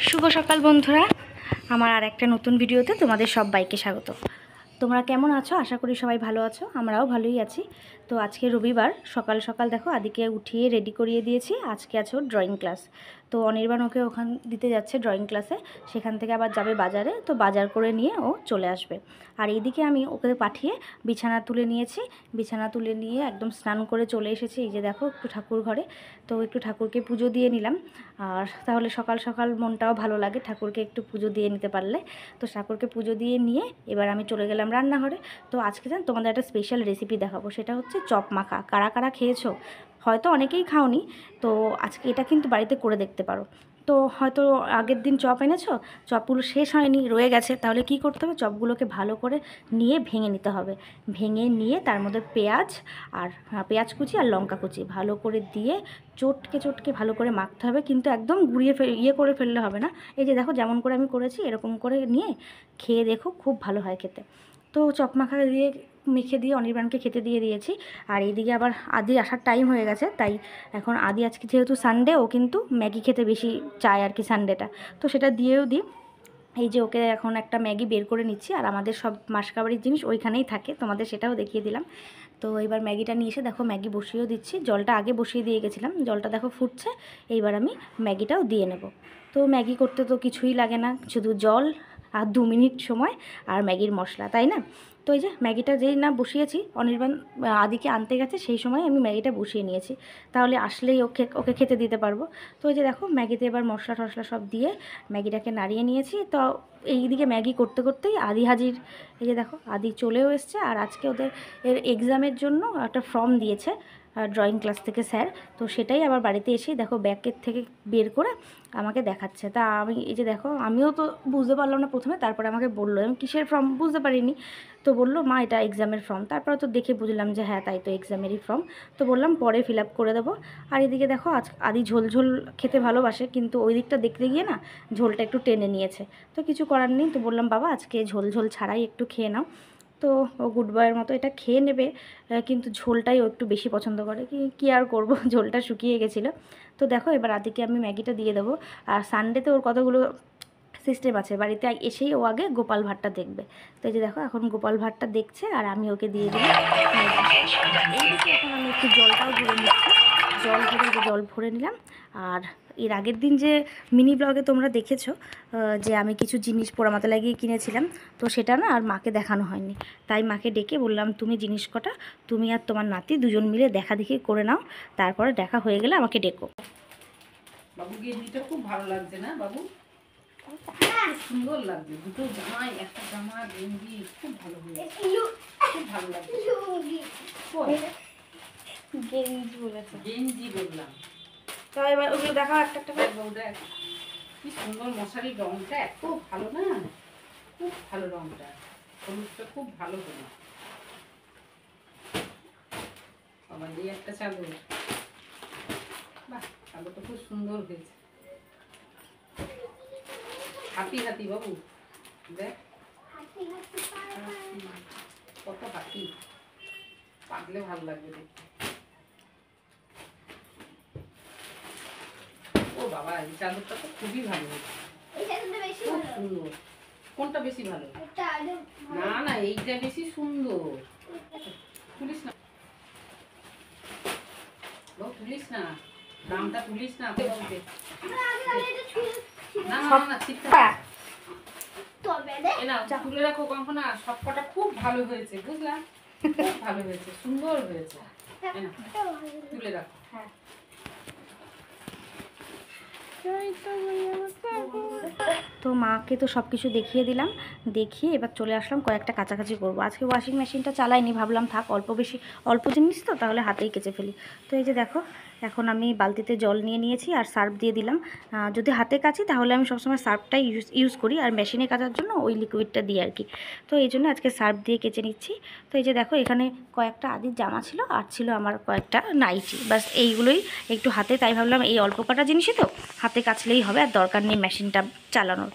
শুভ সকাল বন্ধুরা, আমার আর একটা নতুন ভিডিওতে তোমাদের সবাইকে স্বাগত। তোমরা কেমন আছো? আশা করি সবাই ভালো আছো, আমরাও ভালোই আছি। তো আজকে রবিবার, সকাল সকাল দেখো আদিকে উঠিয়ে রেডি করিয়ে দিয়েছি। আজকে আছে ওর ড্রয়িং ক্লাস, তো অনির্বাণ ওকে ওখান দিতে যাচ্ছে ড্রয়িং ক্লাসে। সেখান থেকে আবার যাবে বাজারে, তো বাজার করে নিয়ে ও চলে আসবে। আর এইদিকে আমি ওকে পাঠিয়ে বিছানা তুলে নিয়েছি। বিছানা তুলে নিয়ে একদম স্নান করে চলে এসেছি। এই যে দেখো একটু ঠাকুর ঘরে, তো একটু ঠাকুরকে পুজো দিয়ে নিলাম। আর তাহলে সকাল সকাল মনটাও ভালো লাগে ঠাকুরকে একটু পুজো দিয়ে নিতে পারলে। তো ঠাকুরকে পুজো দিয়ে নিয়ে এবার আমি চলে গেলাম রান্নাঘরে। তো আজকে জান তোমাদের একটা স্পেশাল রেসিপি দেখাবো, সেটা হচ্ছে চপ মাখা। কারা কারা খেয়েছো? হয়তো অনেকেই খাওনি, তো আজকে এটা কিন্তু বাড়িতে করে দেখতে পারো। তো হয়তো আগের দিন চপ এনেছো, চপগুলো শেষ হয়নি, রয়ে গেছে, তাহলে কি করতে হবে? চপগুলোকে ভালো করে নিয়ে ভেঙে নিতে হবে। ভেঙে নিয়ে তার মধ্যে পেঁয়াজ আর পেঁয়াজ কুচি আর লঙ্কা কুচি ভালো করে দিয়ে চটকে চটকে ভালো করে মাখতে হবে, কিন্তু একদম গুঁড়িয়ে করে ফেললে হবে না। এই যে দেখো যেমন করে আমি করেছি এরকম করে নিয়ে খেয়ে দেখো, খুব ভালো হয় খেতে। তো চপ মাখা দিয়ে মেখে দিয়ে অনির্বাণকে খেতে দিয়ে দিয়েছি। আর এইদিকে আবার আদি আসার টাইম হয়ে গেছে, তাই এখন আদি আজকে যেহেতু সানডে, ও কিন্তু ম্যাগি খেতে বেশি চায় আর কি সানডেটা, তো সেটা দিয়েও দিই। এই যে ওকে এখন একটা ম্যাগি বের করে নিচ্ছি, আর আমাদের সব মাসকাবাড়ির জিনিস ওইখানেই থাকে, তোমাদের সেটাও দেখিয়ে দিলাম। তো এবার ম্যাগিটা নিয়ে এসে দেখো ম্যাগি বসিয়েও দিচ্ছি। জলটা আগে বসিয়ে দিয়ে গেছিলাম, জলটা দেখো ফুটছে। এইবার আমি ম্যাগিটাও দিয়ে নেব। তো ম্যাগি করতে তো কিছুই লাগে না, শুধু জল আর 2 মিনিট সময় আর ম্যাগির মশলা, তাই না? তো এই যে ম্যাগিটা যেই না বসিয়েছি, অনির্বাণ আদিকে আনতে গেছে সেই সময় আমি ম্যাগিটা বসিয়ে নিয়েছি, তাহলে আসলেই ওকে খেতে দিতে পারবো। তো এই যে দেখো ম্যাগিতে এবার মশলা টশলা সব দিয়ে ম্যাগিটাকে নাড়িয়ে নিয়েছি। তো এই দিকে ম্যাগি করতে করতেই আদি হাজির। এই যে দেখো আদি চলেও এসছে। আর আজকে ওদের এক্সামের জন্য একটা ফর্ম দিয়েছে ড্রয়িং ক্লাস থেকে স্যার, তো সেটাই আবার বাড়িতে এসেই দেখো ব্যাগের থেকে বের করে আমাকে দেখাচ্ছে। তা আমি এই যে দেখো, আমিও তো বুঝতে পারলাম না প্রথমে, তারপরে আমাকে বললো, আমি কিসের ফর্ম বুঝতে পারিনি। তো বললো মা এটা এক্সামের ফর্ম। তারপরে তো দেখে বুঝলাম যে হ্যাঁ তাই তো, এক্সামেরই ফর্ম। তো বললাম পরে ফিল আপ করে দেবো। আর এদিকে দেখো আজ আদি ঝোল ঝোল খেতে ভালোবাসে, কিন্তু ওই দিকটা দেখতে গিয়ে না ঝোলটা একটু টেনে নিয়েছে। তো কিছু করার নেই, তো বললাম বাবা আজকে ঝোল ঝোল ছাড়াই একটু খেয়ে নাও। তো ও গুড বয়ের মতো এটা খেয়ে নেবে, কিন্তু ঝোলটাই ও একটু বেশি পছন্দ করে। কি আর করব, ঝোলটা শুকিয়ে গেছিলো। তো দেখো এবার আদিকে আমি ম্যাগিটা দিয়ে দেবো। আর সানডেতে ওর কতগুলো সিস্টেম আছে, বাড়িতে এসেই ও আগে গোপাল ভাঁড়টা দেখবে। তো এই যে দেখো এখন গোপাল ভাঁড়টা দেখছে, আর আমি ওকে দিয়ে দিলাম এইদিকে। এখন আমি একটু জলটাও ভরে নিচ্ছি, জল ভরে নিলাম। আর এর আগের দিন যে মিনি ব্লগে তোমরা দেখেছো যে আমি কিছু জিনিস পোড়ামাতা লাগিয়ে কিনেছিলাম, তো সেটা না আর মাকে দেখানো হয়নি। তাই মাকে ডেকে বললাম তুমি জিনিস কটা তুমি আর তোমার নাতি দুজন মিলে দেখা দেখি করে নাও, তারপরে দেখা হয়ে গেলে আমাকে ডেকো। বাবু গেঞ্জিটা খুব ভালো লাগছে না বাবু? খুব সুন্দর লাগছে, দুটো জামাই, একটা জামা গেঞ্জি খুব ভালো হয়েছে, খুব ভালো লাগছে। গেঞ্জি বলেছে, গেঞ্জি বললাম। তো এবার ওগুলো দেখাও একটা একটা করে। বউ দেখ কি সুন্দর মশারির রংটা, এত ভালো না, খুব ভালো রংটা, হলুদটা খুব ভালো হলো। আবার এই একটা চাদর, বাহ চাদরটা খুব সুন্দর হয়েছে। হাতি হাতি বাবু দেখ, কত হাতি, পাতলে ভালো লাগবে দেখতে। ও বাবা এই চাদরটা তো খুবই ভালো হয়েছে, খুব সুন্দর। কোনটা বেশি ভালো? না না এইটা বেশি সুন্দর। তুলিস না বাবু, তুলিস না, দামটা তুলিস না বাবুকে। না না না ঠিকঠাক তুলে রাখো কঙ্কনা, সব কটা খুব ভালো হয়েছে, বুঝলাম, খুব ভালো হয়েছে, সুন্দর হয়েছে। তুলে রাখো। হ্যাঁ তো মাকে তো সব কিছু দেখিয়ে দিলাম, দেখিয়ে এবার চলে আসলাম কয়েকটা কাচাকাচি করবো। আজকে ওয়াশিং মেশিনটা চালাইনি, ভাবলাম থাক অল্প জিনিস তো তাহলে হাতেই কেচে ফেলি। তো এই যে দেখো এখন আমি বালতিতে জল নিয়ে নিয়েছি আর সার্ফ দিয়ে দিলাম। যদি হাতে কাচি তাহলে আমি সবসময় সার্ফটাই ইউজ করি, আর মেশিনে কাচার জন্য ওই লিকুইডটা দিই আর কি। তো এই জন্য আজকে সার্ফ দিয়ে কেচে নিচ্ছি। তো এই যে দেখো এখানে কয়েকটা আদির জামা ছিল, আর ছিল আমার কয়েকটা নাইটি, বাস এইগুলোই একটু হাতে, তাই ভাবলাম এই অল্প কটা জিনিসই তো হাতে কাচলেই হবে, আর দরকার নেই মেশিনটা চালানোর।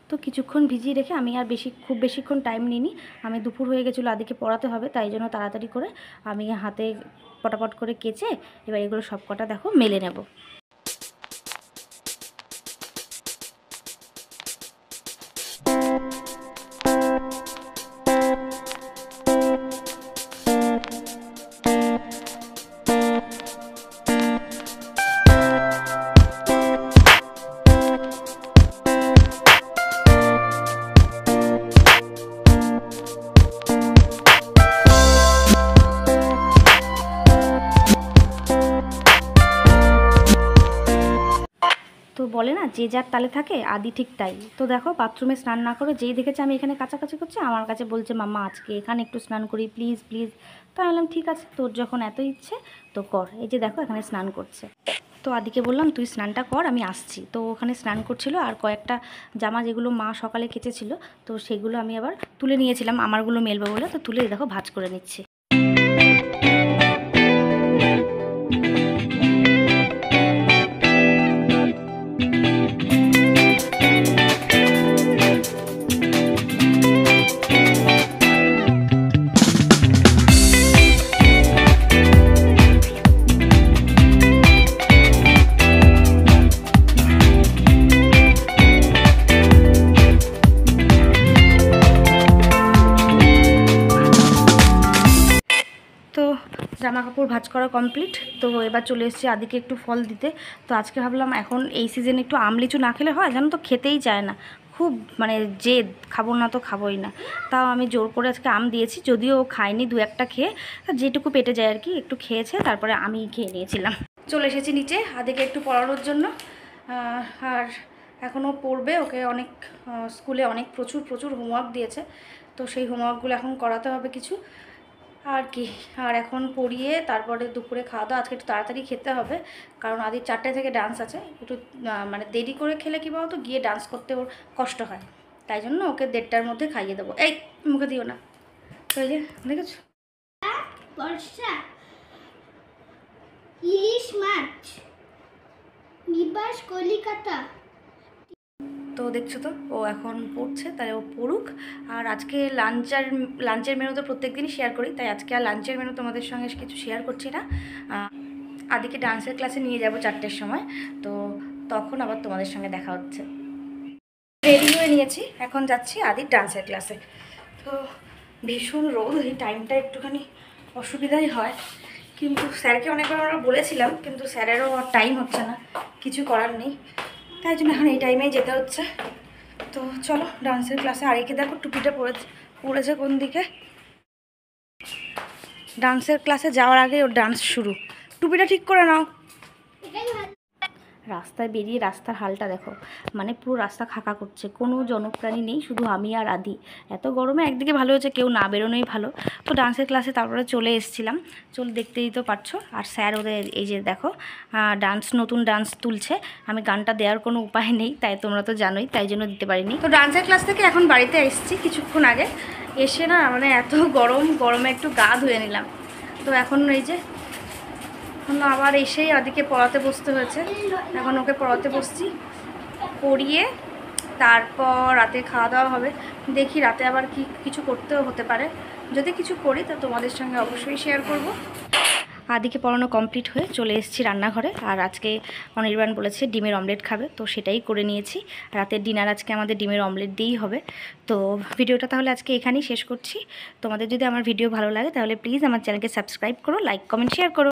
তো কিছুক্ষণ ভিজিয়ে রেখে আমি আর খুব বেশিক্ষণ টাইম নিইনি। আমি দুপুর হয়ে গেছিলো, আদিকে পড়াতে হবে, তাই জন্য তাড়াতাড়ি করে আমি হাতে পটাপট করে কেচে এবার এগুলো সব কটা দেখো মেলে নেব। বলে না যে যার তালে থাকে, আদি ঠিক তাই। তো দেখো বাথরুমে স্নান না করে যেই দেখেছে আমি এখানে কাছাকাছি করছি, আমার কাছে বলছে মাম্মা আজকে এখানে একটু স্নান করি প্লিজ প্লিজ। তো আমি বললাম ঠিক আছে, তোর যখন এত ইচ্ছে তো কর। এই যে দেখো এখানে স্নান করছে। তো আদিকে বললাম তুই স্নানটা কর, আমি আসছি। তো ওখানে স্নান করছিল, আর কয়েকটা জামা যেগুলো মা সকালে কেচেছিল তো সেগুলো আমি আবার তুলে নিয়েছিলাম আমারগুলো মেলবো বলে। তো তুলে দেখো ভাঁজ করে নিচ্ছি। তো জামা কাপড় ভাঁজ করা কমপ্লিট। তো এবার চলে এসেছি আদিকে একটু ফল দিতে। তো আজকে ভাবলাম এখন এই সিজনে একটু আম লিচু না খেলে হয়, জানো তো খেতেই চায় না, খুব মানে জেদ, খাবো না তো খাবোই না। তাও আমি জোর করে আজকে আম দিয়েছি, যদিও ও খায়নি, দু একটা খেয়ে যেটুকু পেটে যায় আর কি একটু খেয়েছে, তারপরে আমি খেয়ে নিয়েছিলাম। চলে এসেছি নিচে আদিকে একটু পড়ানোর জন্য। আর এখনও পড়বে, ওকে অনেক স্কুলে অনেক প্রচুর হোমওয়ার্ক দিয়েছে। তো সেই হোমওয়ার্কগুলো এখন করাতে হবে কিছু আর কি। আর এখন পড়িয়ে তারপরে দুপুরে খাওয়া দাওয়া আজকে একটু তাড়াতাড়ি খেতে হবে, কারণ আদি 4টে থেকে ডান্স আছে। একটু মানে দেরি করে খেলে কী বলতো, গিয়ে ডান্স করতে ওর কষ্ট হয়, তাই জন্য ওকে 1:30টার মধ্যে খাইয়ে দেবো। এই মুখে দিও না। তো এই যে দেখেছো বর্ষা, ইলিশ মাছ, নিবাস কলিকাতা। তো দেখছো তো ও এখন পড়ছে, তাই ও পড়ুক। আর আজকে লাঞ্চের মেনু তো প্রত্যেক দিনই শেয়ার করি, তাই আজকে আর লাঞ্চের মেনু তোমাদের সঙ্গে কিছু শেয়ার করছি না। আদিকে ডান্সের ক্লাসে নিয়ে যাব 4টের সময়, তো তখন আবার তোমাদের সঙ্গে দেখা হচ্ছে। রেডি হয়ে নিয়েছি, এখন যাচ্ছি আদির ডান্সের ক্লাসে। তো ভীষণ রোদ, এই টাইমটা একটুখানি অসুবিধাই হয়, কিন্তু স্যারকে অনেকবার আমরা বলেছিলাম, কিন্তু স্যারেরও টাইম হচ্ছে না, কিছু করার নেই, তাই জন্য এখন এই টাইমেই যেতে হচ্ছে। তো চলো ডান্সের ক্লাসে। আর একে দেখো টুপিটা পড়েছে কোন দিকে। ডান্সের ক্লাসে যাওয়ার আগে ওর ডান্স শুরু। টুপিটা ঠিক করে নাও। রাস্তায় বেরিয়ে রাস্তার হালটা দেখো, মানে পুরো রাস্তা খাকা করছে, কোনো জনপ্রাণী নেই, শুধু আমি আর আদি। এত গরমে একদিকে ভালো হয়েছে কেউ না বেরোনোই ভালো। তো ডান্সের ক্লাসে তারপরে চলে এসেছিলাম, দেখতেই তো পারছো। আর স্যার ওদের এই যে দেখো নতুন ডান্স তুলছে, আমি গানটা দেওয়ার কোনো উপায় নেই, তাই তোমরা তো জানোই, তাই জন্য দিতে পারিনি। তো ডান্সের ক্লাস থেকে এখন বাড়িতে এসেছি কিছুক্ষণ আগে, এসে না মানে এত গরমে একটু গা ধুয়ে নিলাম। তো এখন এই যে আবার এসেই আদিকে পড়াতে বসতে হয়েছে, এখন ওকে পড়াতে বসছি, পড়িয়ে তারপর রাতে খাওয়া দাওয়া হবে। দেখি রাতে আবার কিছু করতেও হতে পারে, যদি কিছু করি তো তোমাদের সঙ্গে অবশ্যই শেয়ার করব। আদিকে পড়ানো কমপ্লিট হয়ে চলে এসেছি রান্নাঘরে। আর আজকে অনির্বাণ বলেছে ডিমের অমলেট খাবে, তো সেটাই করে নিয়েছি। রাতের ডিনার আজকে আমাদের ডিমের অমলেট দিয়েই হবে। তো ভিডিওটা তাহলে আজকে এখানেই শেষ করছি। তোমাদের যদি আমার ভিডিও ভালো লাগে তাহলে প্লিজ আমার চ্যানেলকে সাবস্ক্রাইব করো, লাইক কমেন্ট শেয়ার করো।